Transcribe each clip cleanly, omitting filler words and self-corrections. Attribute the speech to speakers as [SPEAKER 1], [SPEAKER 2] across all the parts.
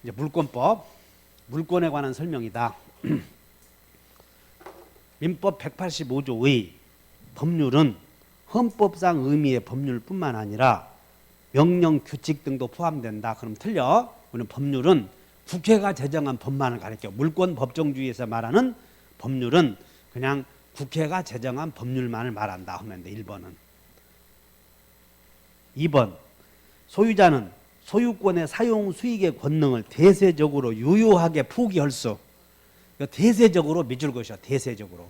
[SPEAKER 1] 이제 물권법, 물권에 관한 설명이다. 민법 185조의 법률은 헌법상 의미의 법률뿐만 아니라 명령, 규칙 등도 포함된다. 그럼 틀려. 우리는 법률은 국회가 제정한 법만을 가리켜. 물권 법정주의에서 말하는 법률은 그냥 국회가 제정한 법률만을 말한다 하면 돼. 1번은. 2번. 소유자는 소유권의 사용 수익의 권능을 대세적으로 유효하게 포기할 수. 대세적으로 밑줄 것이야. 대세적으로.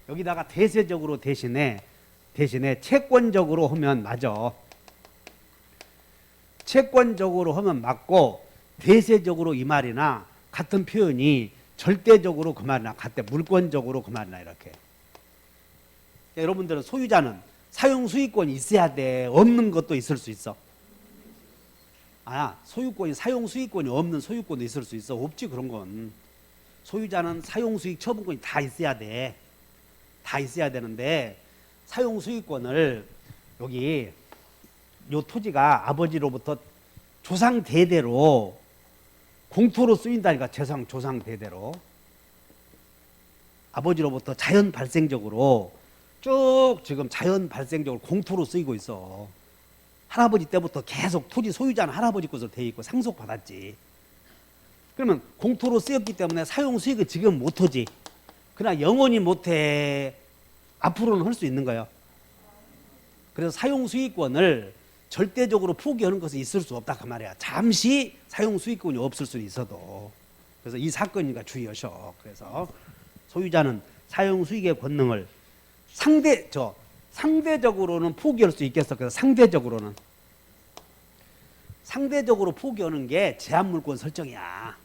[SPEAKER 1] 여기다가 대세적으로 대신에 채권적으로 하면 맞아. 채권적으로 하면 맞고, 대세적으로 이 말이나 같은 표현이 절대적으로 그 말이나 같대. 물권적으로 그 말이나 이렇게. 그러니까 여러분들은 소유자는 사용 수익권이 있어야 돼. 없는 것도 있을 수 있어. 소유권이 사용 수익권이 없는 소유권도 있을 수 있어. 없지 그런 건. 소유자는 사용 수익 처분권이 다 있어야 돼. 다 있어야 되는데 사용 수익권을 여기 요 토지가 아버지로부터 조상 대대로 공토로 쓰인다니까. 조상 대대로 아버지로부터 자연 발생적으로 쭉 지금 자연 발생적으로 공토로 쓰이고 있어. 할아버지 때부터 계속 토지 소유자는 할아버지 것으로 돼 있고 상속받았지. 그러면 공토로 쓰였기 때문에 사용 수익은 지금 못하지. 그러나 영원히 못해. 앞으로는 할 수 있는 거예요. 그래서 사용 수익권을 절대적으로 포기하는 것은 있을 수 없다 그 말이야. 잠시 사용 수익권이 없을 수는 있어도. 그래서 이 사건이니까 주의하셔. 그래서 소유자는 사용 수익의 권능을 상대적으로는 포기할 수 있겠어. 그래서 상대적으로 포기하는 게 제한물권 설정이야.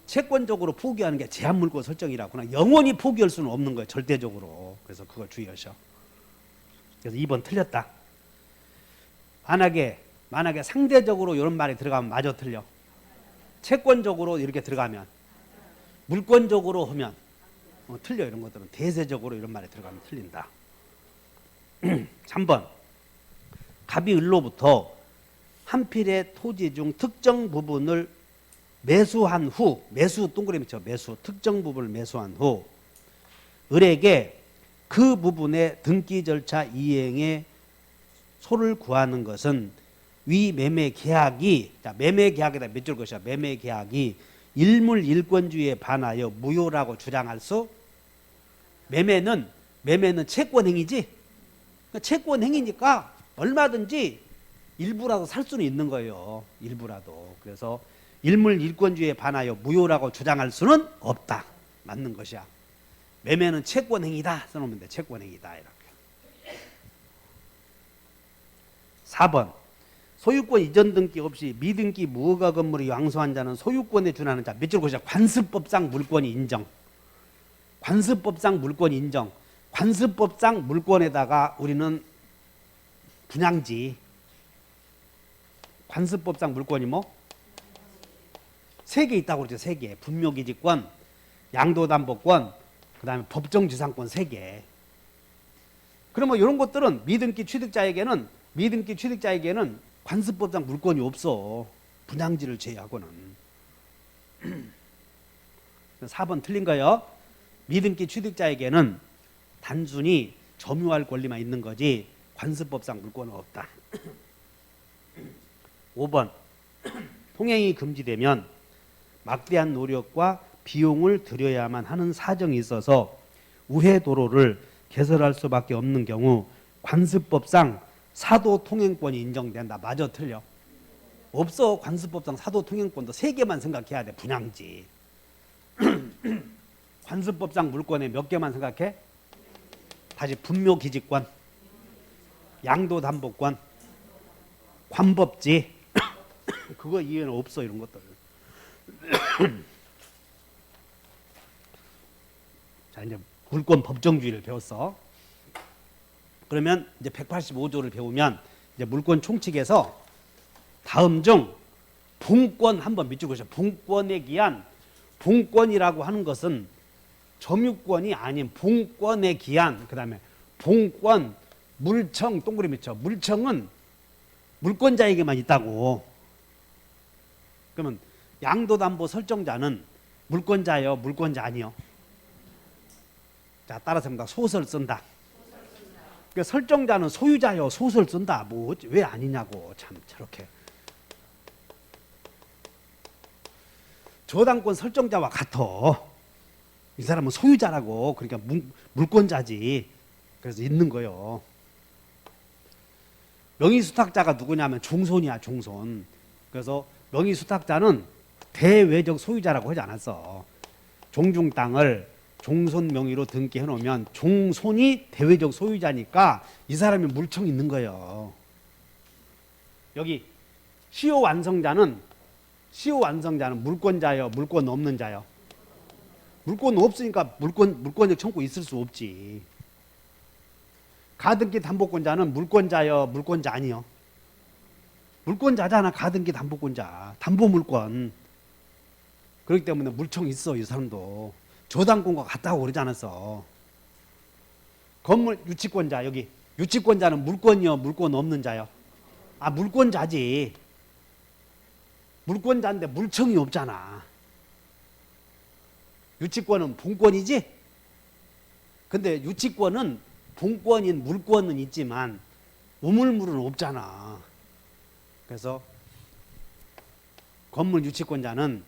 [SPEAKER 1] 채권적으로 포기하는 게 제한물권 설정이라구나. 영원히 포기할 수는 없는 거야. 절대적으로. 그래서 그거 주의하셔. 그래서 2번 틀렸다. 만약에 상대적으로 이런 말이 들어가면 마저 틀려. 채권적으로 이렇게 들어가면, 물권적으로 하면 틀려. 이런 것들은 대세적으로 이런 말이 들어가면 틀린다. 3번. 갑이 을로부터 한 필의 토지 중 특정 부분을 매수한 후, 매수 동그라미 쳐. 매수, 특정 부분을 매수한 후 을에게 그 부분의 등기 절차 이행에 소를 구하는 것은 위 매매 계약이, 자, 매매 계약에다 몇 줄 것이야. 매매 계약이 일물 일권주의에 반하여 무효라고 주장할 수. 매매는 채권 행위지. 그러니까 채권 행위니까 얼마든지 일부라도 살 수는 있는 거예요. 일부라도. 그래서 일물 일권주의에 반하여 무효라고 주장할 수는 없다. 맞는 것이야. 매매는 채권 행위다 써놓으면 돼. 채권 행위다 이렇게. 4번. 소유권 이전 등기 없이 미등기 무허가 건물을 양수한 자는 소유권에 준하는 자. 몇 줄 것이야. 관습법상 물권이 인정. 관습법상 물권 인정. 관습법상 물권에다가 우리는 분양지. 관습법상 물권이 뭐? 3개 있다고 그러죠. 3개. 분묘기지권, 양도담보권, 그 다음에 법정지상권 3개. 그러면 이런 것들은 미등기 취득자에게는 관습법상 물권이 없어. 분양지를 제외하고는. 4번 틀린 거예요. 미등기 취득자에게는 단순히 점유할 권리만 있는 거지 관습법상 물권은 없다. 5번. 통행이 금지되면 막대한 노력과 비용을 들여야만 하는 사정이 있어서 우회 도로를 개설할 수밖에 없는 경우 관습법상 사도 통행권이 인정된다. 맞아 틀려? 없어. 관습법상 사도 통행권도 3개만 생각해야 돼. 분양지. 관습법상 물권에 몇 개만 생각해? 다시 분묘기지권, 양도담보권, 관법지. 그거 이해는 없어. 이런 것들. 자, 이제 물권 법정주의를 배웠어. 그러면 이제 185조를 배우면 이제 물권 총칙에서 다음 중 분권 한번 밑줄 그으셔. 분권에 기한, 분권이라고 하는 것은 점유권이 아닌 분권에 기한, 그 다음에 분권, 물청, 동그라미 쳐. 물청은 물권자에게만 있다고. 그러면 양도담보 설정자는 물권자예요, 물권자 아니요? 자, 따라서 합니다. 소설 쓴다. 그러니까 설정자는 소유자요, 소설 쓴다. 뭐 왜 아니냐고. 참 저렇게. 저당권 설정자와 같아. 이 사람은 소유자라고. 그러니까 물권자지. 그래서 있는 거요. 명의수탁자가 누구냐면 종손이야, 종손. 그래서 명의수탁자는 대외적 소유자라고 하지 않았어. 종중 땅을 종손 명의로 등기해 놓으면 종손이 대외적 소유자니까 이 사람이 물청 있는 거예요. 여기 시효 완성자는 물권자요, 물권 없는 자요? 물권 없으니까 물권적 청구 있을 수 없지. 가등기 담보권자는 물권자요, 물권자 아니요? 물권자잖아. 가등기 담보권자, 담보물권. 그렇기 때문에 물청 있어. 이 사람도 저당권과 같다고 그러지 않았어. 건물 유치권자, 여기 유치권자는 물권이요, 물권 없는 자요? 아, 물권자지. 물권자인데 물청이 없잖아. 유치권은 본권이지. 근데 유치권은 본권인 물권은 있지만 우물물은 없잖아. 그래서 건물 유치권자는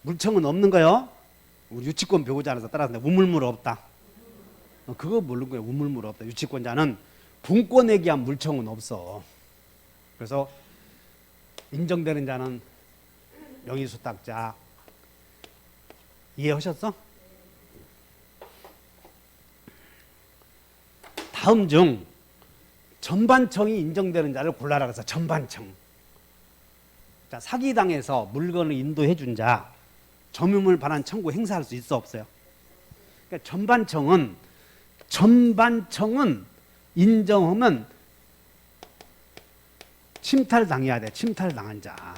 [SPEAKER 1] 물청은 없는 거요. 우리 유치권 배우지 않아서 따라서 우물물 없다. 그거 모르는 거야. 우물물 없다. 유치권자는 본권에 기한 물청은 없어. 그래서 인정되는 자는 명의수탁자. 이해하셨어? 다음 중 전반청이 인정되는 자를 골라라. 그래서 전반청. 자, 사기당해서 물건을 인도해 준 자, 점유물 반환 청구 행사할 수 있어, 없어요? 그러니까 전반청은 인정하면 침탈당해야 돼. 침탈당한 자.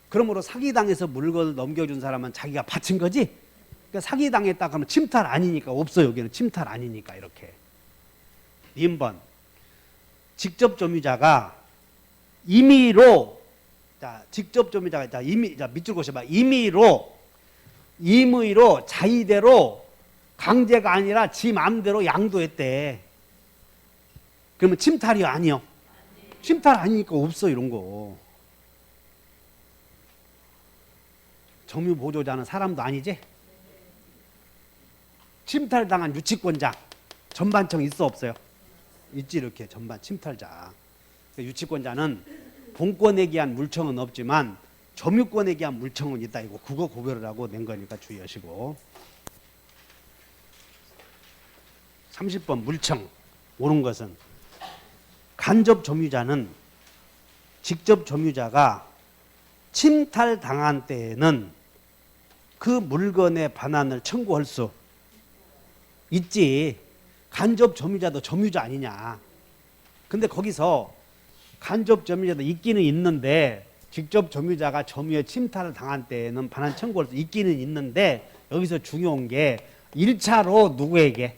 [SPEAKER 1] 그러므로 사기당해서 물건을 넘겨준 사람은 자기가 바친 거지. 그러니까 사기당했다 그러면 침탈 아니니까 없어. 여기는 침탈 아니니까. 이렇게. 2번 직접 점유자가 임의로, 자, 직접 점유자가, 자, 밑줄 보셔봐. 임의로 자의대로, 강제가 아니라 지 마음대로 양도했대. 그러면 침탈이요, 아니요? 침탈 아니니까 없어. 이런 거. 점유 보조자는 사람도 아니지? 침탈당한 유치권자 전반청 있어, 없어요? 있지. 이렇게 전반 침탈자. 유치권자는 본권에 기한 물청은 없지만 점유권에 기한 물청은 있다. 이거 국어 고별을 하고 낸 거니까 주의하시고. 30번 물청. 옳은 것은 간접 점유자는 직접 점유자가 침탈당한 때에는 그 물건의 반환을 청구할 수 있지. 간접 점유자도 점유자 아니냐. 근데 거기서 간접 점유자도 있기는 있는데 직접 점유자가 점유의 침탈을 당한 때에는 반환 청구할 수 있기는 있는데 여기서 중요한 게 1차로 누구에게?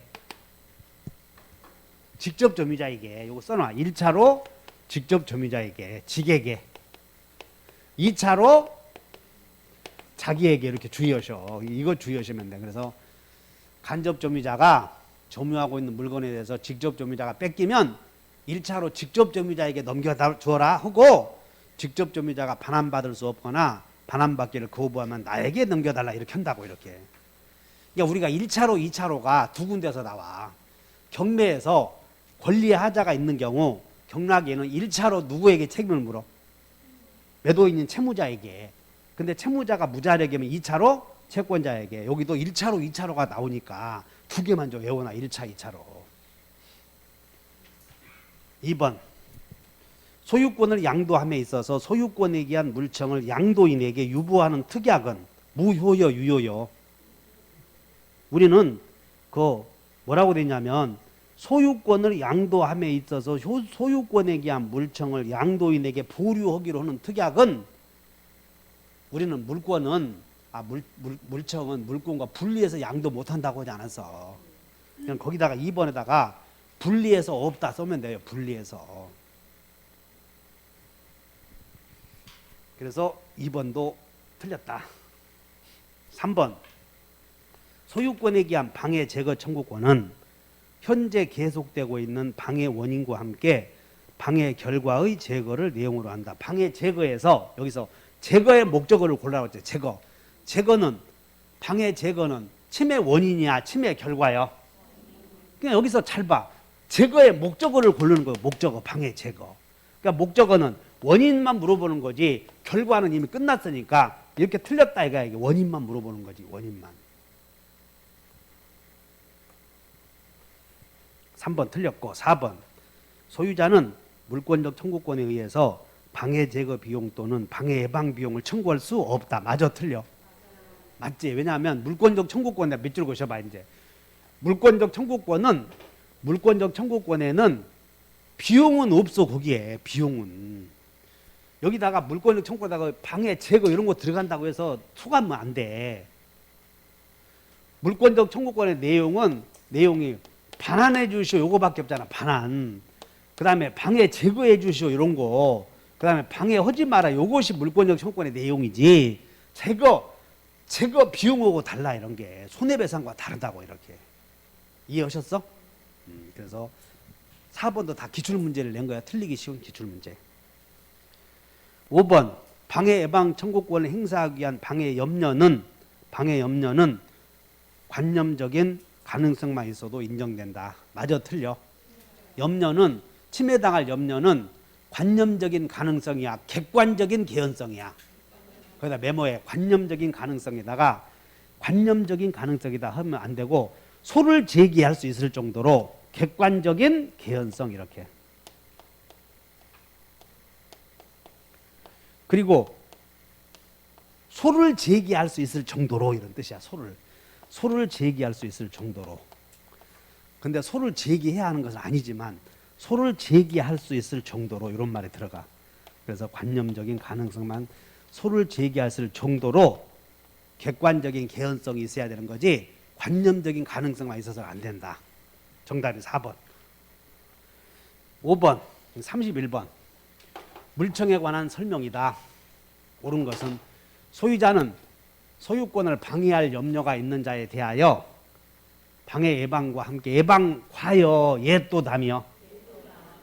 [SPEAKER 1] 직접 점유자에게. 요거 써놔. 1차로 직접 점유자에게, 직에게. 2차로 자기에게. 이렇게 주의하셔. 이거 주의하시면 돼. 그래서 간접 점유자가 점유하고 있는 물건에 대해서 직접 점유자가 뺏기면 1차로 직접 점유자에게 넘겨주어라 하고, 직접 점유자가 반환받을 수 없거나 반환받기를 거부하면 나에게 넘겨달라. 이렇게 한다고. 이렇게. 그러니까 우리가 1차로 2차로가 두 군데서 나와. 경매에서 권리의 하자가 있는 경우 경락에는 1차로 누구에게 책임을 물어? 매도인인 채무자에게. 근데 채무자가 무자력이면 2차로 채권자에게. 여기도 1차로 2차로가 나오니까 두 개만 좀 외워놔. 1차 2차로. 2번 소유권을 양도함에 있어서 소유권에 기한 물청을 양도인에게 유보하는 특약은 무효요, 유효요? 우리는 그 뭐라고 되냐면 소유권을 양도함에 있어서 소유권에 기한 물청을 양도인에게 보류하기로 하는 특약은, 우리는 물청은 물권과 분리해서 양도 못한다고 하지 않았어. 그냥 거기다가 2번에다가 분리해서 없다 써면 돼요. 분리해서. 그래서 2번도 틀렸다. 3번 소유권에 기한 방해 제거 청구권은 현재 계속되고 있는 방해 원인과 함께 방해 결과의 제거를 내용으로 한다. 방해 제거에서 여기서 제거의 목적어를 골라라고 했죠. 제거. 제거는 방해 제거는 침해 원인이야, 침해 결과요. 그냥 여기서 잘 봐. 제거의 목적어를 고르는 거예요. 목적어, 방해 제거. 그러니까 목적어는 원인만 물어보는 거지 결과는 이미 끝났으니까 이렇게 틀렸다 이거야. 이게 원인만 물어보는 거지. 원인만. 3번 틀렸고 4번 소유자는 물권적 청구권에 의해서 방해 제거 비용 또는 방해 예방 비용을 청구할 수 없다. 맞아 틀려? 맞지? 왜냐하면 물권적 청구권에 밑줄 그셔봐 이제. 물권적 청구권에는 비용은 없어. 거기에 비용은 여기다가 물권적 청구권에다가 방해 제거 이런 거 들어간다고 해서 속하면 안 돼. 물권적 청구권의 내용이 반환해 주시오 요거밖에 없잖아. 반환. 그 다음에 방해 제거해 주시오 이런 거. 그 다음에 방해하지 마라 요것이 물권적 청구권의 내용이지. 제거 비용하고 달라. 이런 게 손해배상과 다르다고. 이렇게 이해하셨어? 그래서 4번도 다 기출문제를 낸 거야. 틀리기 쉬운 기출문제. 5번 방해 예방 청구권을 행사하기 위한 방해 염려는 관념적인 가능성만 있어도 인정된다. 맞아 틀려? 침해당할 염려는 관념적인 가능성이야, 객관적인 개연성이야. 거기다 메모에 관념적인 가능성에다가 관념적인 가능성이다 하면 안 되고 소를 제기할 수 있을 정도로 객관적인 개연성 이렇게. 그리고 소를 제기할 수 있을 정도로 이런 뜻이야. 소를 제기할 수 있을 정도로. 근데 소를 제기해야 하는 것은 아니지만 소를 제기할 수 있을 정도로 이런 말이 들어가. 그래서 관념적인 가능성만 소를 제기할 수 있을 정도로 객관적인 개연성이 있어야 되는 거지 관념적인 가능성만 있어서는 안 된다. 정답이 4번. 5번 31번 물청에 관한 설명이다. 옳은 것은 소유자는 소유권을 방해할 염려가 있는 자에 대하여 방해 예방과 함께 예방 과여 예또담이요.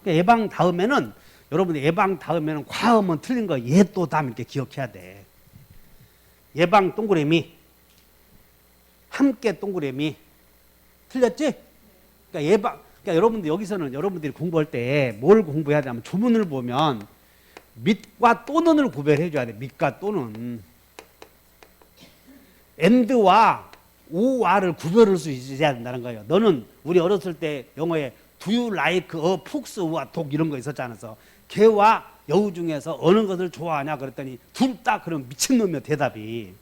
[SPEAKER 1] 그러니까 예방 다음에는 여러분들 예방 다음에는 과음은 틀린 거 예또담 이렇게 기억해야 돼. 예방 동그라미 함께 동그라미 틀렸지? 그러니까 여러분들 여기서는 여러분들이 공부할 때 뭘 공부해야 되냐면 조문을 보면 밑과 또는을 구별해 줘야 돼. 밑과 또는. and와 o와를 구별할 수 있어야 된다는 거예요. 너는 우리 어렸을 때 영어에 do you like a fox or a dog 이런 거 있었지 않았어? 개와 여우 중에서 어느 것을 좋아하냐 그랬더니 둘 다 그럼 미친놈이야 대답이.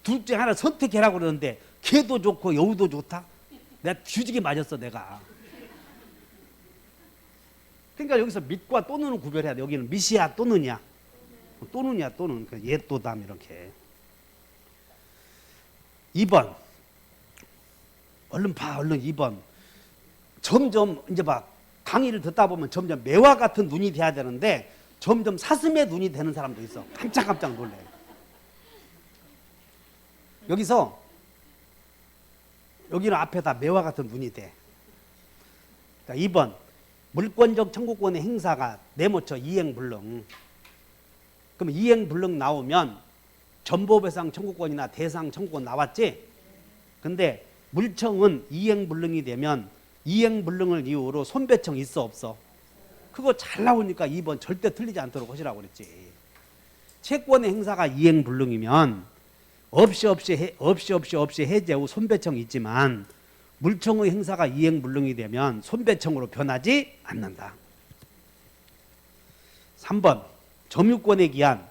[SPEAKER 1] 둘 중에 하나 선택해라고 그러는데 개도 좋고 여우도 좋다? 내가 뒤지게 맞았어 내가. 그러니까 여기서 밑과 또는을 구별해야 돼. 여기는 밑이야 또는이야? 또는이야 또는. 예또담 이렇게. 2번 얼른 봐 얼른 2번. 점점 이제 봐 강의를 듣다 보면 점점 매화 같은 눈이 돼야 되는데 점점 사슴의 눈이 되는 사람도 있어. 깜짝깜짝 놀래. 여기는 앞에다 매화 같은 눈이 돼. 그러니까 2번 물권적 청구권의 행사가 네모쳐 이행불능. 그럼 이행불능 나오면 전보배상 청구권이나 대상 청구권 나왔지? 근데 물청은 이행불능이 되면 이행불능을 이유로 손배청 있어 없어? 그거 잘 나오니까 2번 절대 틀리지 않도록 하시라고 그랬지. 채권의 행사가 이행불능이면 없이 해제 후 손배청이 있지만 물청의 행사가 이행불능이 되면 손배청으로 변하지 않는다. 3번 점유권에 기한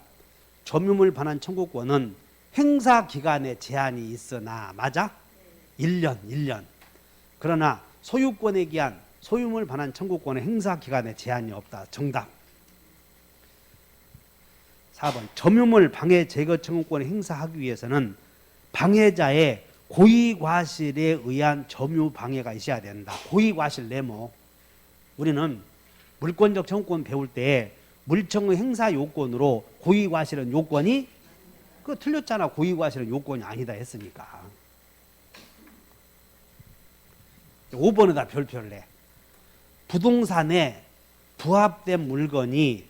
[SPEAKER 1] 점유물 반환 청구권은 행사 기간에 제한이 있으나 맞아? 1년. 그러나 소유권에 기한 소유물 반환 청구권의 행사 기간에 제한이 없다. 정답. 4번 점유물 방해 제거 청구권을 행사하기 위해서는 방해자의 고의과실에 의한 점유 방해가 있어야 된다. 고의과실 네모. 우리는 물권적 청구권 배울 때 물청의 행사 요건으로 고의과실은 요건이 그 틀렸잖아. 고의과실은 요건이 아니다 했으니까. 5번에다 별표를 내. 부동산에 부합된 물건이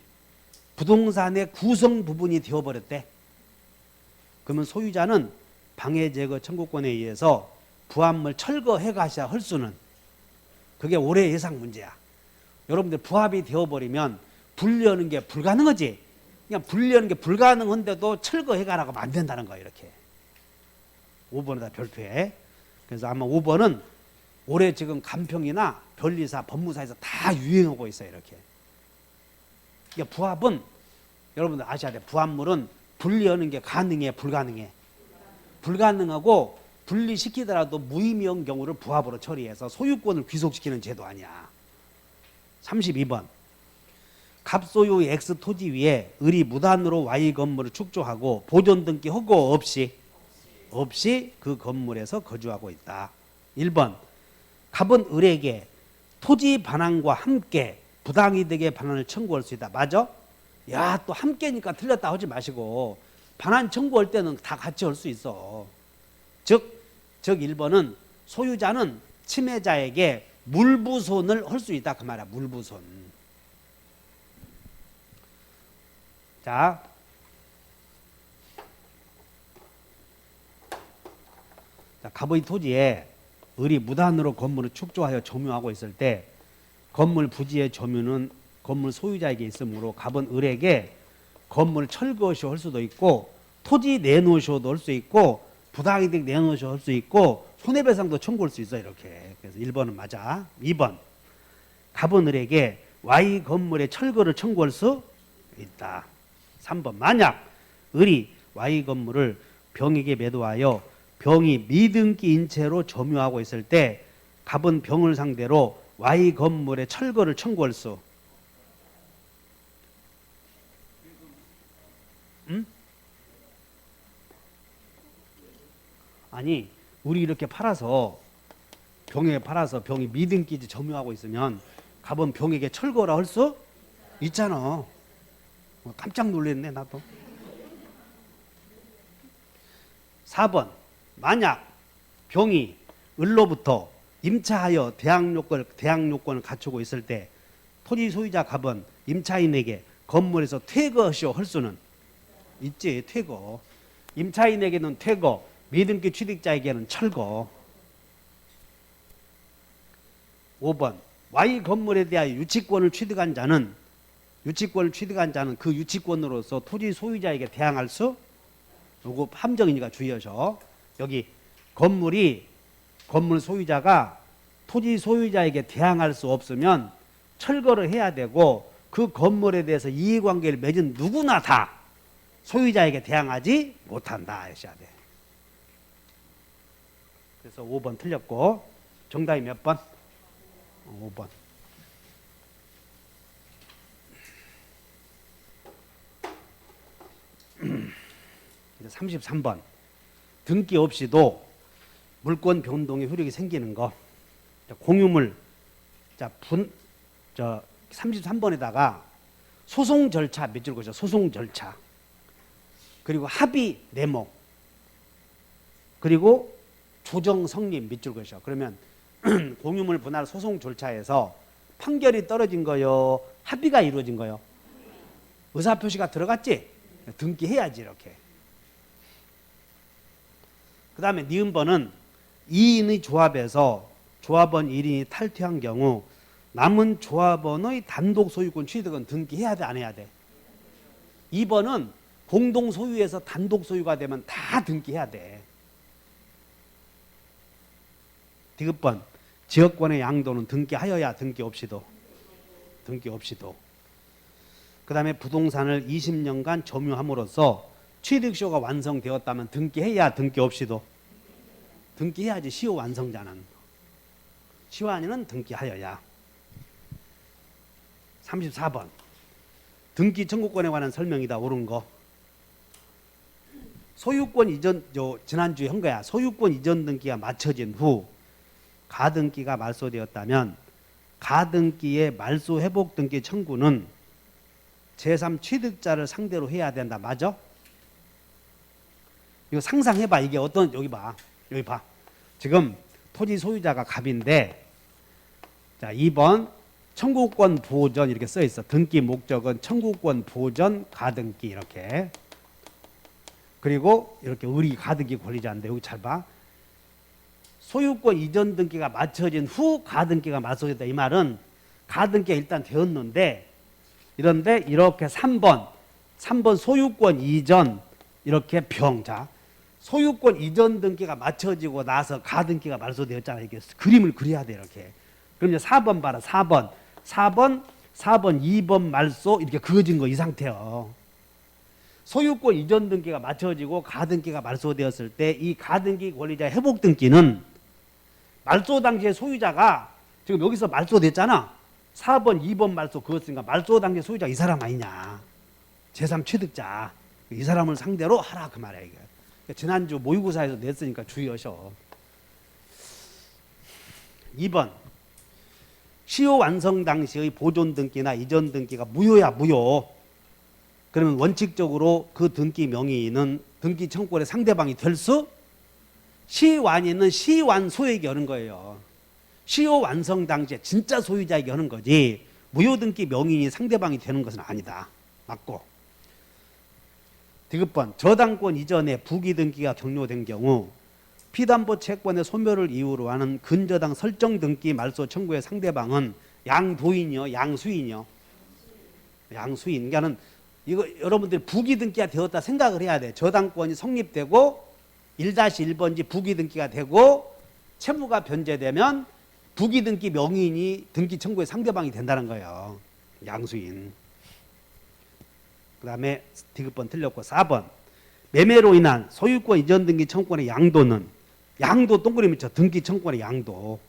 [SPEAKER 1] 부동산의 구성 부분이 되어버렸대. 그러면 소유자는 방해제거 청구권에 의해서 부합물 철거해 가셔야 할 수는, 그게 올해 예상 문제야. 여러분들 부합이 되어버리면 분리하는 게 불가능하지. 그냥 분리하는 게 불가능한데도 철거해 가라고 하면 안 된다는 거야. 이렇게 5번에다 별표해. 그래서 아마 5번은 올해 지금 간평이나 변리사, 법무사에서 다 유행하고 있어요. 이렇게. 그러니까 부합은 여러분들 아셔야 돼. 부합물은 분리하는 게 가능해, 불가능해? 불가능하고 분리시키더라도 무의미한 경우를 부합으로 처리해서 소유권을 귀속시키는 제도 아니야. 32번. 갑소유 X 토지 위에 을이 무단으로 Y 건물을 축조하고 보존 등기 허가 없이 그 건물에서 거주하고 있다. 1번. 갑은 을에게 토지 반환과 함께 부당이득의 반환을 청구할 수 있다. 맞아? 야, 또 함께니까 틀렸다 하지 마시고 반환 청구할 때는 다 같이 할 수 있어. 즉 1번은 소유자는 침해자에게 물부손을 할 수 있다 그 말이야. 물부손. 자, 갑의 토지에 을이 무단으로 건물을 축조하여 점유하고 있을 때 건물 부지의 점유는 건물 소유자에게 있으므로 갑은 을에게 건물을 철거시오 할 수도 있고 토지 내놓으시오도 할 수 있고 부당이득 내놓으시오 할 수 있고 손해배상도 청구할 수 있어요. 이렇게. 그래서 1번은 맞아. 2번. 갑은 을에게 Y 건물의 철거를 청구할 수 있다. 3번. 만약 을이 Y 건물을 병에게 매도하여 병이 미등기인 채로 점유하고 있을 때 갑은 병을 상대로 Y 건물의 철거를 청구할 수. 아니, 우리 이렇게 팔아서 병에게 팔아서 병이 미등기지 점유하고 있으면 갑은 병에게 철거라 할 수 있잖아. 깜짝 놀랐네 나도. 4번. 만약 병이 을로부터 임차하여 대항 요건을 갖추고 있을 때 토지 소유자 갑은 임차인에게 건물에서 퇴거하시오 할 수는 있지. 퇴거. 임차인에게는 퇴거, 미등기 취득자에게는 철거. 5번. Y 건물에 대하여 유치권을 취득한 자는 그 유치권으로서 토지 소유자에게 대항할 수, 요거 함정이니까 주의하셔. 여기 건물 소유자가 토지 소유자에게 대항할 수 없으면 철거를 해야 되고 그 건물에 대해서 이해관계를 맺은 누구나 다 소유자에게 대항하지 못한다 하셔야 돼. 그래서 5번 틀렸고 정답이 몇 번? 5번. 이제 33번. 등기 없이도 물권 변동의 효력이 생기는 거. 공유물. 33번에다가 소송 절차 몇 줄 것이죠. 소송 절차. 그리고 합의 내목. 그리고 조정 성립 몇 줄 것이죠. 그러면 공유물 분할 소송 절차에서 판결이 떨어진 거요, 합의가 이루어진 거요? 의사표시가 들어갔지? 등기해야지 이렇게. 그 다음에 니은번은 2인의 조합에서 조합원 1인이 탈퇴한 경우 남은 조합원의 단독 소유권 취득은 등기해야 돼, 안 해야 돼? 2번은 공동 소유에서 단독 소유가 되면 다 등기해야 돼. 디귿번. 지역권의 양도는 등기하여야 등기 없이도. 그 다음에 부동산을 20년간 점유함으로써 취득시효가 완성되었다면 등기해야 등기 없이도. 등기해야지. 시효 완성자는. 시효아니는 등기하여야. 34번. 등기 청구권에 관한 설명이다. 옳은 거. 소유권 이전, 지난주에 한 거야. 소유권 이전 등기가 마쳐진 후 가등기가 말소되었다면 가등기의 말소 회복 등기 청구는 제3 취득자를 상대로 해야 된다. 맞아? 이거 상상해봐. 이게 어떤, 여기 봐. 여기 봐. 지금 토지 소유자가 갑인데, 자, 2번 청구권 보전 이렇게 써 있어. 등기 목적은 청구권 보전 가등기 이렇게. 그리고 이렇게 의리 가등기 권리자인데 여기 잘 봐. 소유권 이전 등기가 마쳐진 후 가등기가 마쳐졌다. 이 말은 가등기가 일단 되었는데 이런데 이렇게 3번 소유권 이전 이렇게 병자 소유권 이전 등기가 마쳐지고 나서 가등기가 말소되었잖아. 이게 그림을 그려야 돼 이렇게. 그럼 이제 4번 봐라. 4번 2번 말소 이렇게 그어진 거 이 상태요. 소유권 이전 등기가 마쳐지고 가등기가 말소되었을 때 이 가등기 권리자 회복 등기는 말소 당시에 소유자가 지금 여기서 말소됐잖아. 4번 2번 말소 그었으니까 말소 당시 소유자 이 사람 아니냐. 제3 취득자 이 사람을 상대로 하라 그 말이야. 이게. 지난주 모의고사에서 냈으니까 주의하셔. 2번 시효 완성 당시의 보존 등기나 이전 등기가 무효야. 무효. 그러면 원칙적으로 그 등기 명의인은 등기 청구권의 상대방이 될 수 시완인은 시완소에게 하는 거예요. 시효 완성 당시에 진짜 소유자에게 하는 거지 무효 등기 명의인이 상대방이 되는 것은 아니다. 맞고. 디귿번 저당권 이전에 부기 등기가 격려된 경우 피담보 채권의 소멸을 이유로 하는 근저당 설정 등기 말소 청구의 상대방은 양도인이요, 양수인이요. 양수인. 그러니까는 이거 여러분들이 부기 등기가 되었다 생각을 해야 돼. 저당권이 성립되고 1-1번지 부기 등기가 되고 채무가 변제되면 부기 등기 명의인이 등기 청구의 상대방이 된다는 거예요. 양수인. 그 다음에 디귿번 틀렸고 4번 매매로 인한 소유권 이전 등기 청구권의 양도는 양도 동그라미 쳐 등기 청구권의 양도.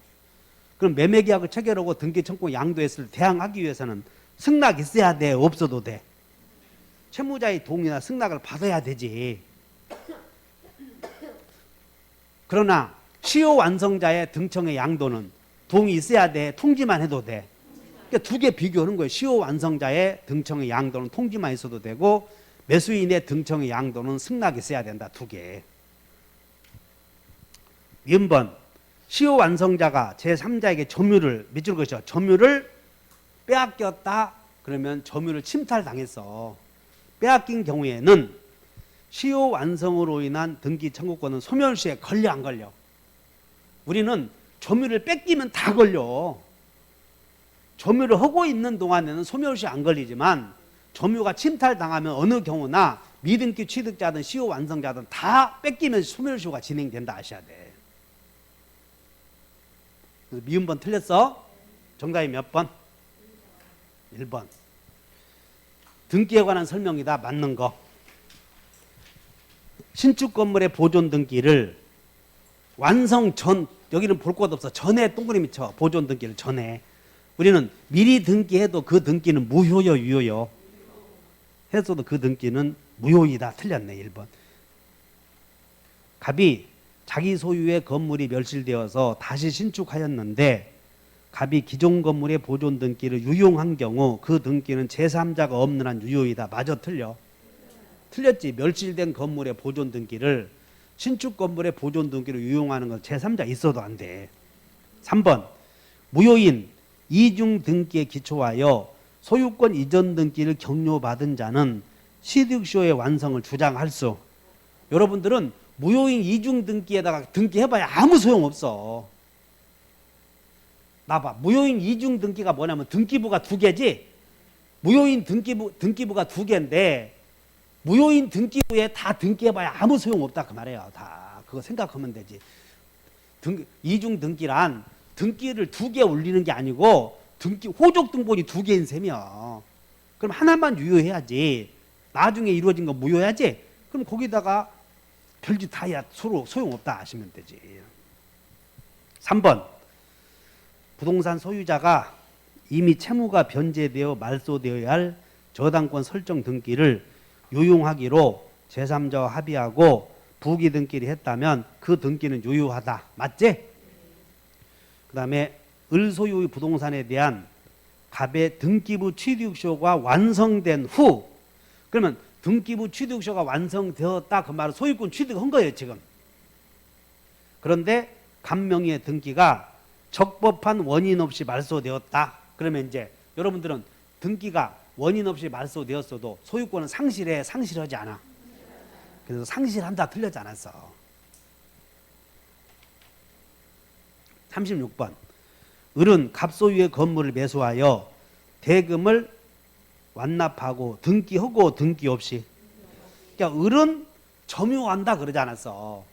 [SPEAKER 1] 그럼 매매계약을 체결하고 등기 청구권 양도했을 때 대항하기 위해서는 승낙 있어야 돼? 없어도 돼? 채무자의 동의나 승낙을 받아야 되지. 그러나 시효 완성자의 등청의 양도는 동의 있어야 돼? 통지만 해도 돼? 그러니까 두 개 비교하는 거예요. 시효 완성자의 등청의 양도는 통지만 있어도 되고 매수인의 등청의 양도는 승낙이 있어야 된다. 두 개. 미음번 시효 완성자가 제3자에게 점유를 밑줄 그으셔. 점유를 빼앗겼다. 그러면 점유를 침탈당했어. 빼앗긴 경우에는 시효 완성으로 인한 등기 청구권은 소멸시에 걸려 안 걸려? 우리는 점유를 뺏기면 다 걸려. 점유를 하고 있는 동안에는 소멸시 안 걸리지만 점유가 침탈당하면 어느 경우나 미등기 취득자든 시효 완성자든 다 뺏기면 소멸시효가 진행된다 아셔야 돼. 미음번 틀렸어? 정답이 몇 번? 1번. 등기에 관한 설명이다. 맞는 거. 신축 건물의 보존 등기를 완성 전, 여기는 볼 것 없어. 전에 동그라미 쳐. 보존 등기를 전에. 우리는 미리 등기해도 그 등기는 무효요, 유효요? 했어도 그 등기는 무효이다. 틀렸네. 1번. 갑이 자기 소유의 건물이 멸실되어서 다시 신축하였는데 갑이 기존 건물의 보존 등기를 유용한 경우 그 등기는 제3자가 없는 한 유효이다. 맞아, 틀려? 틀렸지. 멸실된 건물의 보존 등기를 신축 건물의 보존 등기를 유용하는 건 제3자 있어도 안 돼. 3번 무효인 이중 등기에 기초하여 소유권 이전 등기를 격려받은 자는 취득시효의 완성을 주장할 수. 여러분들은 무효인 이중 등기에다가 등기해봐야 아무 소용없어. 나봐. 무효인 이중 등기가 뭐냐면 등기부가 두 개지. 무효인 등기부가 두 개인데 무효인 등기부에 다 등기해봐야 아무 소용없다 그 말이에요. 다 그거 생각하면 되지. 이중 등기란 등기를 두 개 올리는 게 아니고 등기 호적 등본이 두 개인 셈이야. 그럼 하나만 유효해야지. 나중에 이루어진 거 무효해야지. 그럼 거기다가 별짓 다 해야 서로 소용없다 하시면 되지. 3번 부동산 소유자가 이미 채무가 변제되어 말소되어야 할 저당권 설정 등기를 유용하기로 제3자와 합의하고 부기 등기를 했다면 그 등기는 유효하다. 맞지? 그 다음에 을소유의 부동산에 대한 갑의 등기부 취득서가 완성된 후, 그러면 등기부 취득서가 완성되었다 그 말은 소유권 취득한 거예요 지금. 그런데 갑 명의의 등기가 적법한 원인 없이 말소되었다. 그러면 이제 여러분들은 등기가 원인 없이 말소되었어도 소유권은 상실해, 상실하지 않아? 그래서 상실한다 틀렸지 않았어. 36번. 을은 갑 소유의 건물을 매수하여 대금을 완납하고 등기하고 등기 없이. 그러니까 을은 점유한다 그러지 않았어.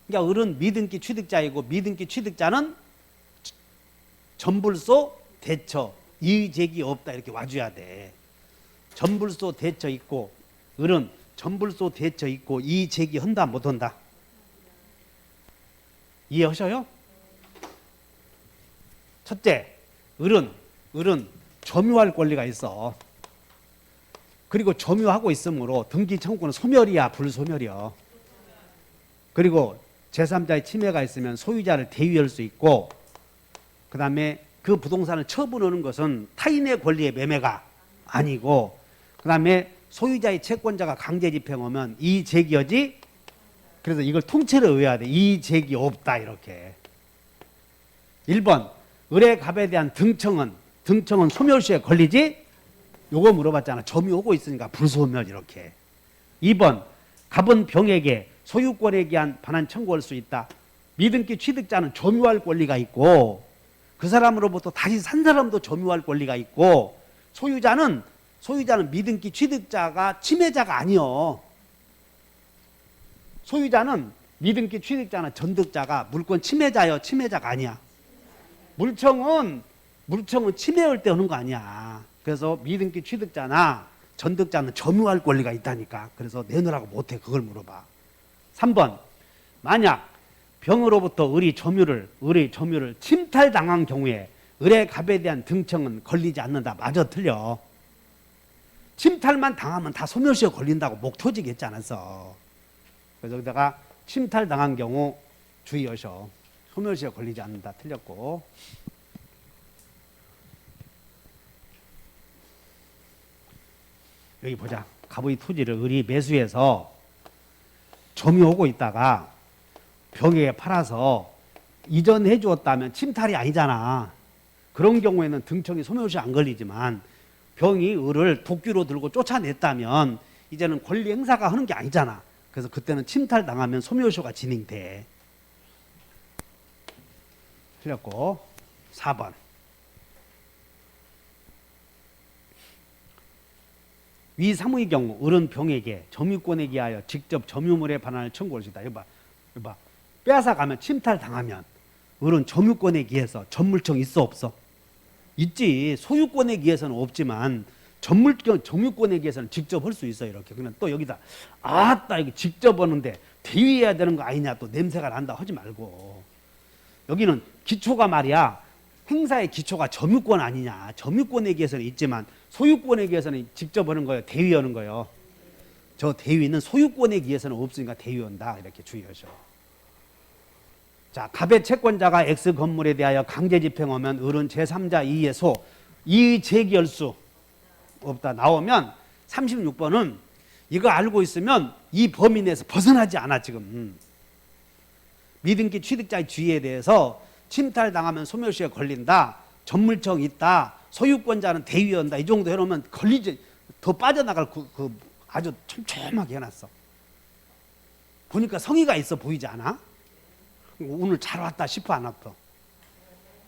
[SPEAKER 1] 그러니까 을은 미등기 취득자이고 미등기 취득자는 전불소 대처 이의제기 없다 이렇게 와줘야 돼. 전불소 대처 있고 을은 전불소 대처 있고 이의제기 한다 못한다? 이해하셔요? 첫째, 을은 점유할 권리가 있어. 그리고 점유하고 있으므로 등기 청구는 소멸이야 불소멸이야. 그리고 제3자의 침해가 있으면 소유자를 대위할 수 있고, 그 다음에 그 부동산을 처분하는 것은 타인의 권리의 매매가 아니고, 그 다음에 소유자의 채권자가 강제 집행하면 이의제기하지. 그래서 이걸 통째로 외워야 돼. 이의제기 없다 이렇게. 1번 을의 갑에 대한 등청은 소멸시에 걸리지? 요거 물어봤잖아. 점이 오고 있으니까 불소멸 이렇게. 2번 갑은 병에게 소유권에 대한 반환 청구할 수 있다. 미등기 취득자는 점유할 권리가 있고 그 사람으로부터 다시 산 사람도 점유할 권리가 있고 소유자는 미등기 취득자가 침해자가 아니요. 소유자는 미등기 취득자나 전득자가 물권 침해자요 침해자가 아니야. 물청은 침해할 때 하는 거 아니야. 그래서 미등기 취득자나 전득자는 점유할 권리가 있다니까. 그래서 내놓으라고 못해. 그걸 물어봐. 3번 만약 병으로부터 을의 점유를 침탈당한 경우에 을의 갑에 대한 등청은 걸리지 않는다. 맞아 틀려. 침탈만 당하면 다 소멸시효 걸린다고 목초직 했지 않았어. 그래서 여기다가 침탈당한 경우 주의하셔. 소멸시효 걸리지 않는다. 틀렸고. 여기 보자. 갑의 토지를 을이 매수해서 점유하고 있다가 병에게 팔아서 이전해 주었다면 침탈이 아니잖아. 그런 경우에는 등청이 소멸시효 안 걸리지만 병이 을을 도끼로 들고 쫓아냈다면 이제는 권리 행사가 하는 게 아니잖아. 그래서 그때는 침탈당하면 소멸시효가 진행돼. 틀렸고. 4번 위 3의 경우 을은 병에게 점유권에 기하여 직접 점유물의 반환을 청구할 수 있다. 이거 봐. 빼앗아가면 침탈당하면 을은 점유권에 기해서 전물청 있어 없어? 있지. 소유권에 기해서는 없지만 점유권에 기해서는 직접 할 수 있어. 이렇게. 그냥 또 여기다 아따 이거 직접 하는데 대위해야 되는 거 아니냐 또 냄새가 난다 하지 말고. 여기는 기초가 말이야. 행사의 기초가 점유권 아니냐. 점유권에 기해서는 있지만 소유권에 기해서는 직접 하는 거예요. 대위하는 거예요. 저 대위는 소유권에 기해서는 없으니까 대위한다. 이렇게 주의하셔. 자, 갑의 채권자가 X 건물에 대하여 강제 집행하면 을은 제3자 이의 소 이의 제기할 수 없다. 나오면 36번은 이거 알고 있으면 이 범위 내에서 벗어나지 않아 지금. 미등기 취득자의 주의에 대해서 침탈당하면 소멸시효에 걸린다. 전물청 있다. 소유권자는 대위한다. 이 정도 해놓으면 걸리지. 더 빠져나갈 그 아주 촘촘하게 해놨어. 보니까 성의가 있어 보이지 않아? 오늘 잘 왔다 싶어 안 왔어?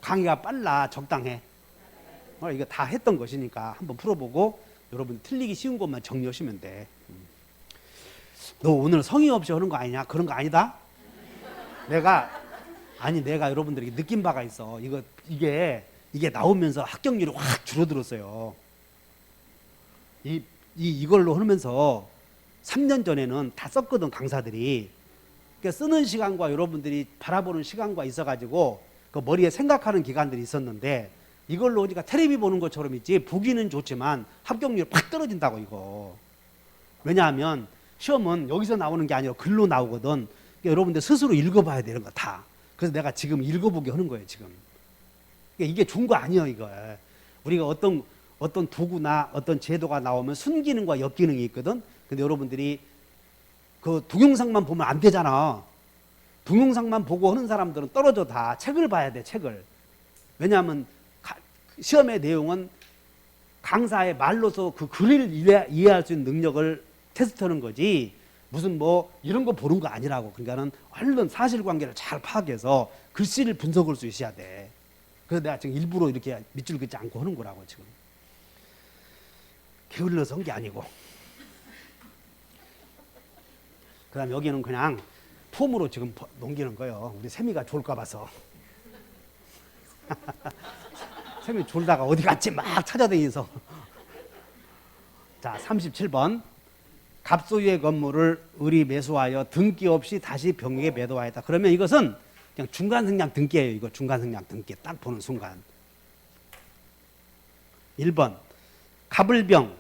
[SPEAKER 1] 강의가 빨라 적당해. 이거 다 했던 것이니까 한번 풀어보고 여러분 틀리기 쉬운 것만 정리하시면 돼. 너 오늘 성의 없이 하는 거 아니냐? 그런 거 아니다? 내가 여러분들에게 느낀 바가 있어. 이게 나오면서 합격률이 확 줄어들었어요. 이걸로 하면서 3년 전에는 다 썼거든 강사들이. 그러니까 쓰는 시간과 여러분들이 바라보는 시간과 있어가지고 그 머리에 생각하는 기간들이 있었는데 이걸로 우리가 텔레비 보는 것처럼 있지. 보기는 좋지만 합격률이 확 떨어진다고 이거. 왜냐하면 시험은 여기서 나오는 게 아니라 글로 나오거든. 그러니까 여러분들 스스로 읽어봐야 되는 거 다. 그래서 내가 지금 읽어보게 하는 거예요 지금. 그러니까 이게 좋은 거 아니에요 이거. 우리가 어떤 도구나 어떤 제도가 나오면 순기능과 역기능이 있거든. 근데 여러분들이 그 동영상만 보면 안 되잖아. 동영상만 보고 하는 사람들은 떨어져. 다 책을 봐야 돼, 책을. 왜냐하면 시험의 내용은 강사의 말로서 그 글을 이해할 수 있는 능력을 테스트하는 거지, 무슨 뭐 이런 거 보는 거 아니라고. 그러니까는 얼른 사실관계를 잘 파악해서 글씨를 분석할 수 있어야 돼. 그래서 내가 지금 일부러 이렇게 밑줄 긋지 않고 하는 거라고. 지금 게을러서 한 게 아니고. 그 다음에 여기는 그냥 폼으로 지금 넘기는 거예요. 우리 세미가 졸까 봐서. 세미 졸다가 어디 갔지 막 찾아다니면서. 자, 37번. 갑소유의 건물을 을이 매수하여 등기 없이 다시 병에게 매도하였다. 그러면 이것은 그냥 중간생략 등기예요. 이거 중간생략 등기 딱 보는 순간. 1번. 갑을병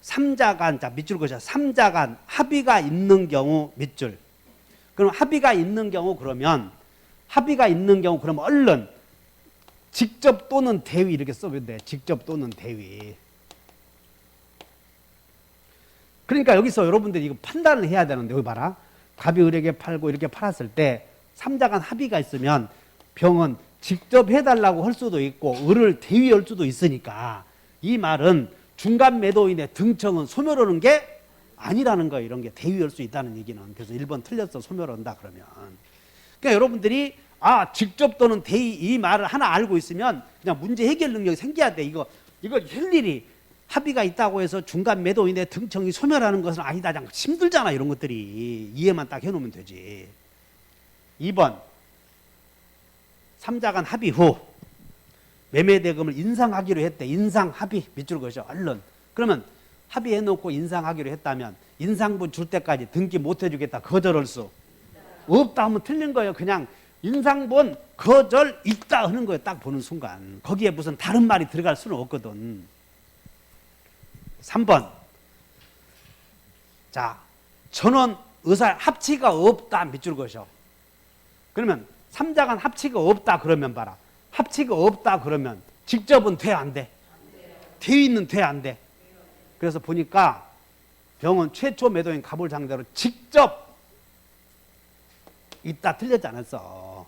[SPEAKER 1] 삼자간, 자 밑줄 그자 삼자간 합의가 있는 경우 밑줄. 그럼 합의가 있는 경우 그러면 얼른 직접 또는 대위 이렇게 써면 돼. 직접 또는 대위. 그러니까 여기서 여러분들이 이거 판단을 해야 되는데, 여기 봐라. 갑이 을에게 팔고 이렇게 팔았을 때 삼자간 합의가 있으면 병은 직접 해달라고 할 수도 있고 을을 대위할 수도 있으니까, 이 말은 중간 매도인의 등청은 소멸하는 게 아니라는 거예요. 이런 게 대위할 수 있다는 얘기는. 그래서 1번 틀렸어. 소멸한다 그러면. 그러니까 여러분들이 직접 또는 대위 이 말을 하나 알고 있으면 그냥 문제 해결 능력이 생겨야 돼. 이거 일일이 합의가 있다고 해서 중간 매도인의 등청이 소멸하는 것은 아니다. 힘들잖아. 이런 것들이. 이해만 딱 해놓으면 되지. 2번. 삼자간 합의 후 매매대금을 인상하기로 했대. 인상합의 밑줄 그어줘. 얼른. 그러면 합의해놓고 인상하기로 했다면 인상분 줄 때까지 등기 못 해주겠다. 거절할 수 없다 하면 틀린 거예요. 그냥 인상분 거절 있다 하는 거예요. 딱 보는 순간. 거기에 무슨 다른 말이 들어갈 수는 없거든. 3번. 자, 전원 의사 합치가 없다. 밑줄 그어줘. 그러면 삼자간 합치가 없다 그러면 봐라. 합치가 없다 그러면 직접은 돼 안 돼? 대위는 돼 안 돼? 그래서 보니까 병은 최초 매도인 갑을 상대로 직접 있다. 틀렸지 않았어.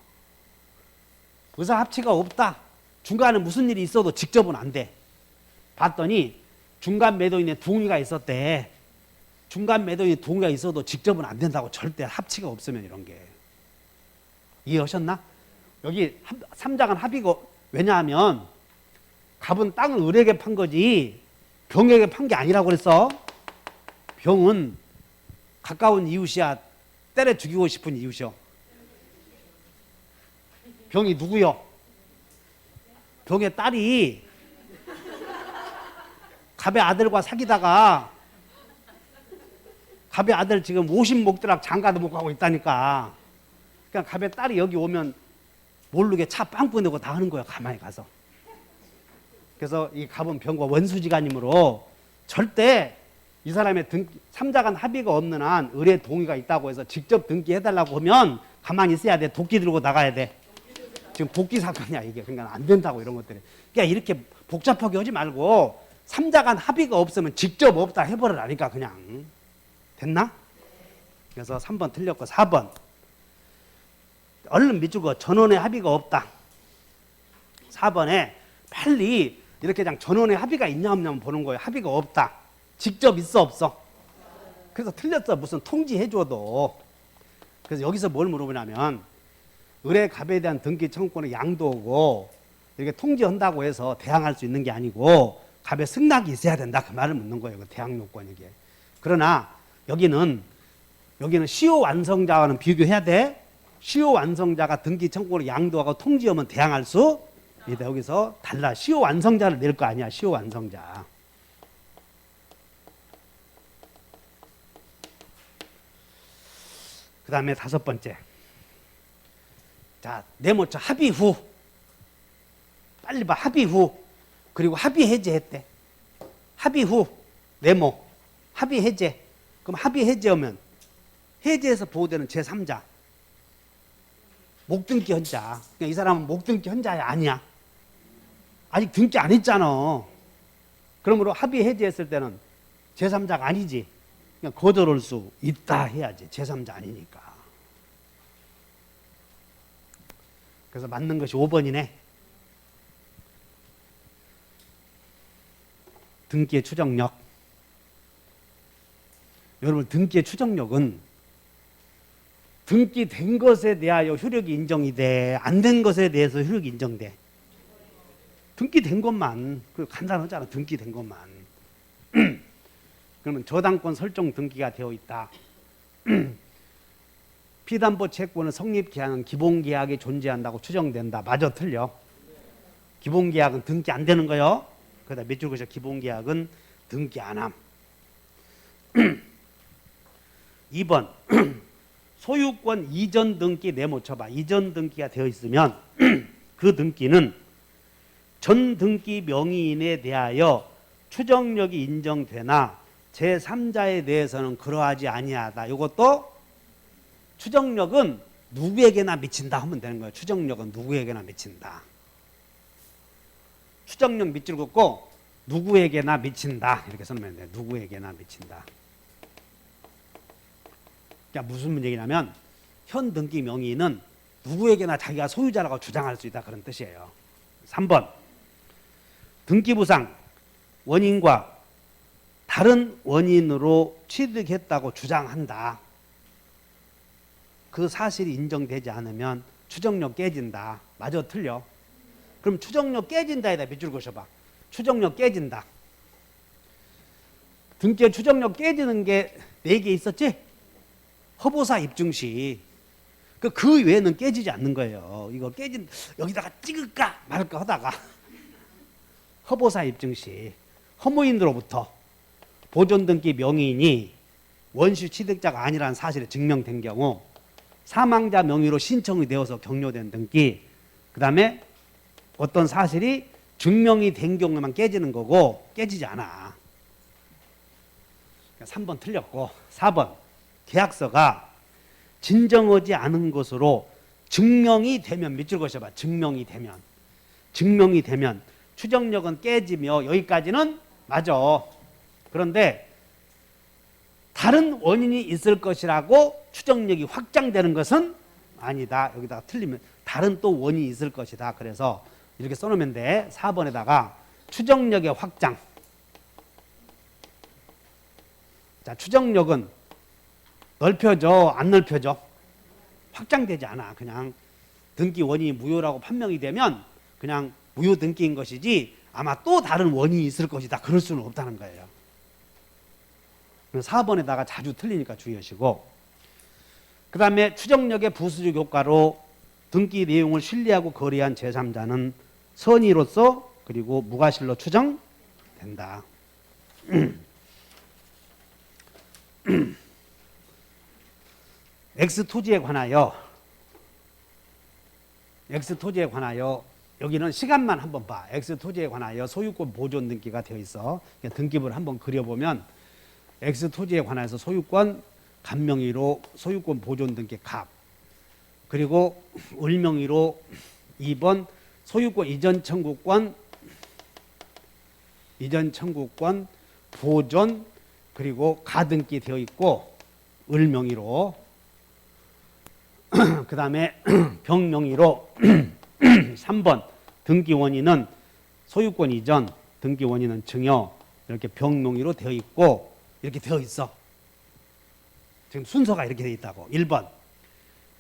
[SPEAKER 1] 의사 합치가 없다. 중간에 무슨 일이 있어도 직접은 안 돼. 봤더니 중간 매도인의 동의가 있었대. 중간 매도인의 동의가 있어도 직접은 안 된다고. 절대 합치가 없으면. 이런 게 이해하셨나? 여기 삼자간 합의가, 왜냐하면 갑은 땅을 을에게 판 거지 병에게 판 게 아니라고 그랬어. 병은 가까운 이웃이야, 때려 죽이고 싶은 이웃이요? 병이 누구요? 병의 딸이 갑의 아들과 사귀다가 갑의 아들 지금 50목대락 장가도 못 가고 있다니까. 그러니까 갑의 딸이 여기 오면 모르게 차 빵꾸 내고 다 하는 거예요. 가만히 가서. 그래서 이 갑은 병과 원수지간이므로 절대 이 사람의 삼자간 합의가 없는 한 을의 동의가 있다고 해서 직접 등기해달라고 하면 가만히 있어야 돼. 도끼 들고 나가야 돼. 지금 복귀 사건이야 이게. 그러니까 안 된다고 이런 것들이. 그러니까 이렇게 복잡하게 하지 말고 삼자간 합의가 없으면 직접 없다 해버리라니까. 그냥. 됐나? 그래서 3번 틀렸고 4번. 얼른 밑줄 그어. 전원의 합의가 없다. 4번에 빨리 이렇게 그냥 전원의 합의가 있냐 없냐 보는 거예요. 합의가 없다. 직접 있어 없어? 그래서 틀렸어. 무슨 통지해줘도. 그래서 여기서 뭘 물어보냐면 을의 갑에 대한 등기 청구권의 양도고 이렇게 통지한다고 해서 대항할 수 있는 게 아니고 갑의 승낙이 있어야 된다. 그 말을 묻는 거예요. 그 대항 요건 이게. 그러나 여기는 시효 완성자와는 비교해야 돼. 시효 완성자가 등기 청구권을 양도하고 통지하면 대항할 수 있다. 여기서 달라. 시효 완성자를 낼 거 아니야. 시효 완성자. 그 다음에 5번째. 자, 네모차 합의 후. 빨리 봐. 합의 후. 그리고 합의 해제했대. 합의 후. 네모. 합의 해제. 그럼 합의 해제하면 해제해서 보호되는 제3자. 목등기 현자. 그러니까 이 사람은 목등기 현자야? 아니야? 아직 등기 안 했잖아. 그러므로 합의 해지했을 때는 제3자가 아니지. 그냥 거절할 수 있다 해야지. 제3자 아니니까. 그래서 맞는 것이 5번이네. 등기의 추정력. 여러분, 등기의 추정력은 등기된 것에 대하여 효력이 인정이 돼? 안 된 것에 대해서 효력이 인정돼? 등기된 것만. 그 간단하잖아. 등기된 것만. 그러면 저당권 설정 등기가 되어 있다. 피담보 채권의 성립 기한은 기본 계약이 존재한다고 추정된다. 맞아, 틀려? 기본 계약은 등기 안 되는 거요. 그러다 몇 줄 것이야. 기본 계약은 등기 안 함. 2번 소유권 이전 등기 네모 쳐봐. 이전 등기가 되어 있으면 그 등기는 전 등기 명의인에 대하여 추정력이 인정되나 제3자에 대해서는 그러하지 아니하다. 이것도 추정력은 누구에게나 미친다 하면 되는 거예요. 추정력은 누구에게나 미친다. 추정력 밑줄 긋고 누구에게나 미친다. 이렇게 써놓으면 돼요. 누구에게나 미친다. 그러니까 무슨 얘기냐면 현 등기 명의인은 누구에게나 자기가 소유자라고 주장할 수 있다. 그런 뜻이에요. 3번 등기부상 원인과 다른 원인으로 취득했다고 주장한다. 그 사실이 인정되지 않으면 추정력 깨진다. 맞아, 틀려? 그럼 추정력 깨진다에다 밑줄 그어봐. 추정력 깨진다. 등기의 추정력 깨지는 게 4개 있었지? 허보사 입증시. 그 외에는 깨지지 않는 거예요. 이거 여기다가 찍을까 말까 하다가 허보사 입증시. 허무인으로부터 보존등기 명의인이 원시 취득자가 아니라는 사실이 증명된 경우 사망자 명의로 신청이 되어서 격려된 등기, 그 다음에 어떤 사실이 증명이 된 경우에만 깨지는 거고 깨지지 않아. 3번 틀렸고 4번 계약서가 진정하지 않은 것으로 증명이 되면 밑줄 그어봐. 증명이 되면 추정력은 깨지며 여기까지는 맞아. 그런데 다른 원인이 있을 것이라고 추정력이 확장되는 것은 아니다. 여기다가 틀리면 다른 또 원인이 있을 것이다. 그래서 이렇게 써놓으면 돼. 4번에다가 추정력의 확장. 자, 추정력은 넓혀져, 안 넓혀져? 확장되지 않아. 그냥 등기 원인이 무효라고 판명이 되면 그냥 무효 등기인 것이지 아마 또 다른 원인이 있을 것이다. 그럴 수는 없다는 거예요. 4번에다가 자주 틀리니까 주의하시고, 그 다음에 추정력의 부수적 효과로 등기 내용을 신뢰하고 거래한 제3자는 선의로서 그리고 무과실로 추정된다. X토지에 관하여 여기는 시간만 한번 봐. X토지에 관하여 소유권 보존 등기가 되어 있어. 등기부를 한번 그려보면 X토지에 관해서 소유권 간명의로 소유권 보존 등기 갑, 그리고 을명의로 2번 소유권 이전 청구권 보존 그리고 가등기 되어 있고 을명의로 그 다음에 병명의로 3번 등기 원인은 소유권 이전, 등기 원인은 증여, 이렇게 병명의로 되어 있고 이렇게 되어 있어. 지금 순서가 이렇게 되어 있다고. 1번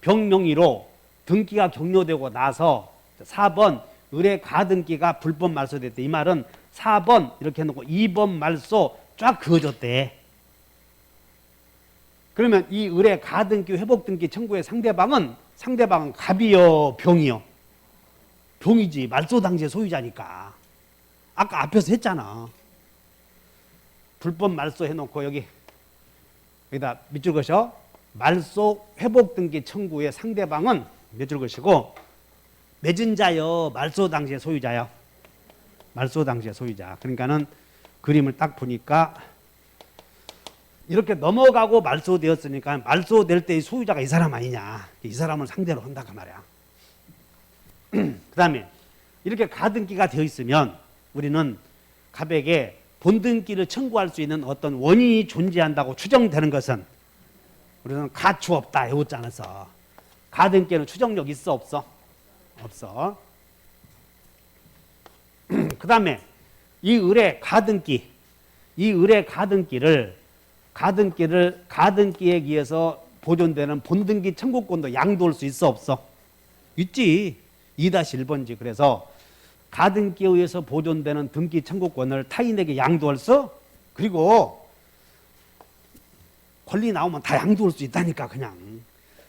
[SPEAKER 1] 병명의로 등기가 격려되고 나서 4번 의뢰 가등기가 불법 말소됐대. 이 말은 4번 이렇게 해놓고 2번 말소 쫙 그어줬대. 그러면 이 의뢰 가등기 회복등기 청구의 상대방은 갑이요 병이요? 병이지. 말소 당시의 소유자니까. 아까 앞에서 했잖아. 불법 말소 해놓고 여기다 밑줄 그으셔. 말소 회복등기 청구의 상대방은 밑줄 그으시고 맺은 자요, 말소 당시의 소유자요? 말소 당시의 소유자. 그러니까는 그림을 딱 보니까 이렇게 넘어가고 말소되었으니까 말소될 때의 소유자가 이 사람 아니냐. 이 사람을 상대로 한다 그 말이야. 그 다음에 이렇게 가등기가 되어 있으면 우리는 갑에게 본등기를 청구할 수 있는 어떤 원인이 존재한다고 추정되는 것은 우리는 가추 없다 외웠지 않아서 가등기에는 추정력 있어 없어? 없어. 그 다음에 이 을의 가등기를 가등기에 의해서 보존되는 본등기 청구권도 양도할 수 있어 없어? 있지. 2-1번지. 그래서 가등기에 의해서 보존되는 등기 청구권을 타인에게 양도할 수, 그리고 권리 나오면 다 양도할 수 있다니까. 그냥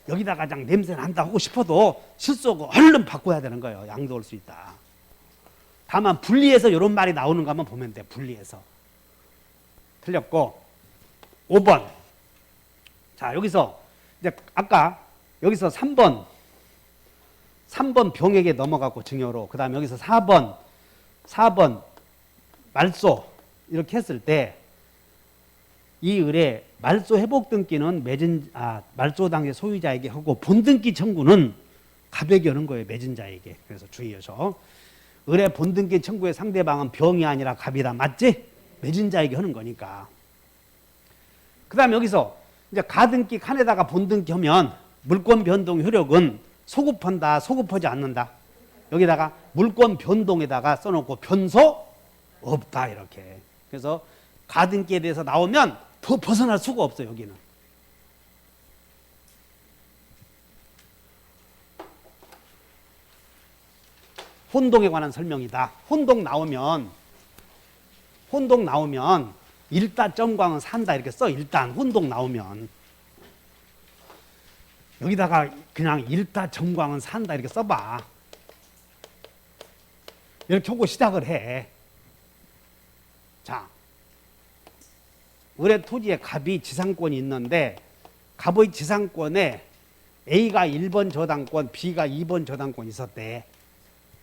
[SPEAKER 1] 여기다가 그냥 냄새 난다 하고 싶어도 실수하고 얼른 바꿔야 되는 거예요. 양도할 수 있다. 다만 분리해서 이런 말이 나오는 거 한번 보면 돼. 분리해서. 틀렸고 5번. 자, 여기서 이제 아까 여기서 3번 병에게 넘어가고 증여로, 그 다음에 여기서 4번 말소 이렇게 했을 때 이 을의 말소 회복 등기는 말소 당의 소유자에게 하고 본등기 청구는 갑에게 하는 거예요. 매진자에게. 그래서 주의하셔. 을의 본등기 청구의 상대방은 병이 아니라 갑이다. 맞지? 매진자에게 하는 거니까. 그 다음에 여기서 이제 가등기 칸에다가 본등기 하면 물권 변동 효력은 소급한다, 소급하지 않는다. 여기다가 물권 변동에다가 써놓고 변소 없다 이렇게. 그래서 가등기에 대해서 나오면 더 벗어날 수가 없어. 여기는. 혼동에 관한 설명이다. 혼동 나오면 일단 점광은 산다 이렇게 써. 일단 혼동 나오면 여기다가 그냥 일단 점광은 산다 이렇게 써봐. 이렇게 하고 시작을 해. 자, 을의 토지에 갑이 지상권이 있는데 갑의 지상권에 A가 1번 저당권, B가 2번 저당권 있었대.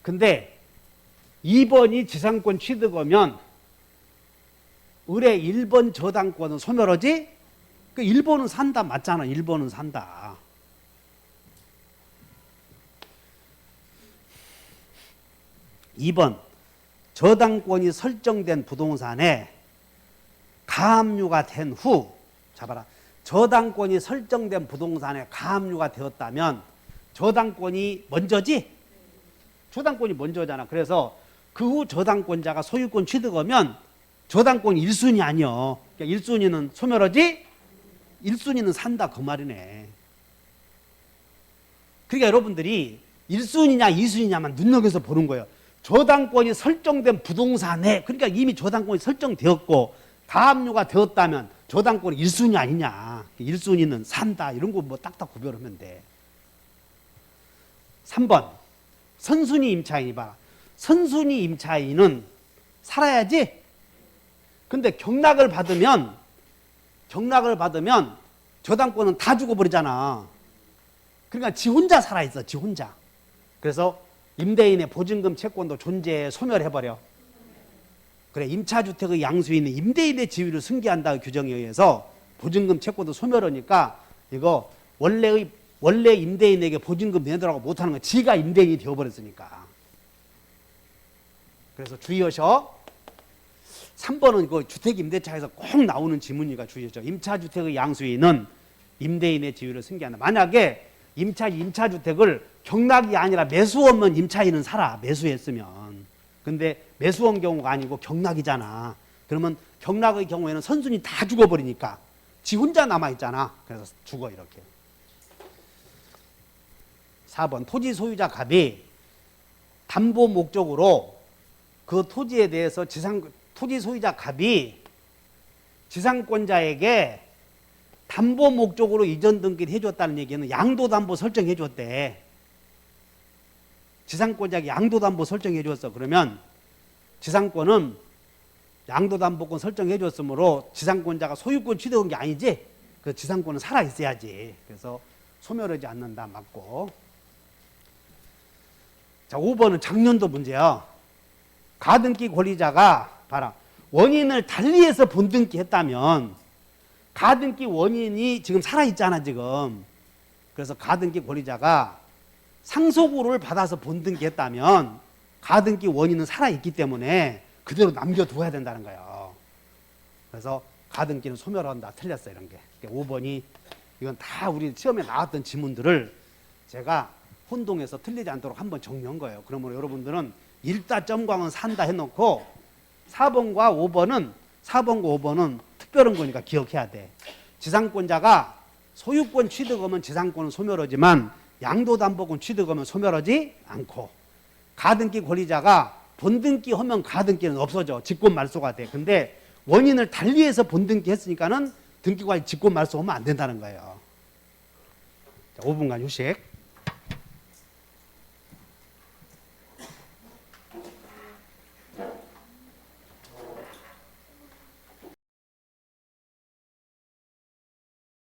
[SPEAKER 1] 근데 2번이 지상권 취득하면 을의 1번 저당권은 소멸하지? 그 1번은 산다 맞잖아. 1번은 산다. (2번) 저당권이 설정된 부동산에 가압류가 된 후, 잡아라. 저당권이 설정된 부동산에 가압류가 되었다면 저당권이 먼저지? 저당권이 먼저잖아. 그래서 그 후 저당권자가 소유권 취득하면 저당권이 1순위 아니여. 그러니까 1순위는 소멸하지? 1순위는 산다 그 말이네. 그러니까 여러분들이 1순위냐 2순위냐만 눈여겨서 보는 거예요. 저당권이 설정된 부동산에, 그러니까 이미 저당권이 설정되었고 가압류가 되었다면 저당권이 1순위 아니냐. 1순위는 산다. 이런 거 뭐 딱딱 구별하면 돼. 3번 선순위 임차인이 봐. 선순위 임차인은 살아야지. 근데 경락을 받으면 저당권은 다 죽어버리잖아. 그러니까 지 혼자 살아있어. 지 혼자. 그래서 임대인의 보증금 채권도 존재해 소멸해버려. 그래, 임차주택의 양수인은 임대인의 지위를 승계한다의 규정에 의해서 보증금 채권도 소멸하니까 이거 원래 임대인에게 보증금 내더라고 못하는 건 지가 임대인이 되어버렸으니까. 그래서 주의하셔. 3번은 그 주택임대차에서 꼭 나오는 지문이니까 주의하셔. 임차주택의 양수인은 임대인의 지위를 승계한다. 만약에 임차주택을 경락이 아니라 매수하면 임차인은 살아. 매수했으면. 근데 매수한 경우가 아니고 경락이잖아. 그러면 경락의 경우에는 선순위 다 죽어버리니까 지 혼자 남아있잖아. 그래서 죽어 이렇게. 4번 토지 소유자 갑이 담보 목적으로 그 토지에 대해서 토지 소유자 갑이 지상권자에게 담보 목적으로 이전 등기를 해줬다는 얘기는 양도담보 설정해줬대. 지상권자에게 양도담보 설정해줬어. 그러면 지상권은 양도담보권 설정해줬으므로 지상권자가 소유권 취득한 게 아니지. 그 지상권은 살아있어야지. 그래서 소멸하지 않는다. 맞고. 자, 5번은 작년도 문제야. 가등기 권리자가 봐라. 원인을 달리해서 본등기 했다면 가등기 원인이 지금 살아있잖아 지금. 그래서 가등기 권리자가 상속으로를 받아서 본등기 했다면 가등기 원인은 살아있기 때문에 그대로 남겨두어야 된다는 거예요. 그래서 가등기는 소멸한다. 틀렸어요. 이런 게. 5번이 이건 다 우리 시험에 나왔던 지문들을 제가 혼동해서 틀리지 않도록 한번 정리한 거예요. 그러면 여러분들은 일다점광은 산다 해놓고 4번과 5번은 특별한 거니까 기억해야 돼. 지상권자가 소유권 취득하면 지상권은 소멸하지만 양도담보권 취득하면 소멸하지 않고, 가등기 권리자가 본등기 하면 가등기는 없어져. 직권 말소가 돼. 근데 원인을 달리해서 본등기 했으니까는 등기관리 직권 말소하면 안 된다는 거예요. 자, 5분간 휴식.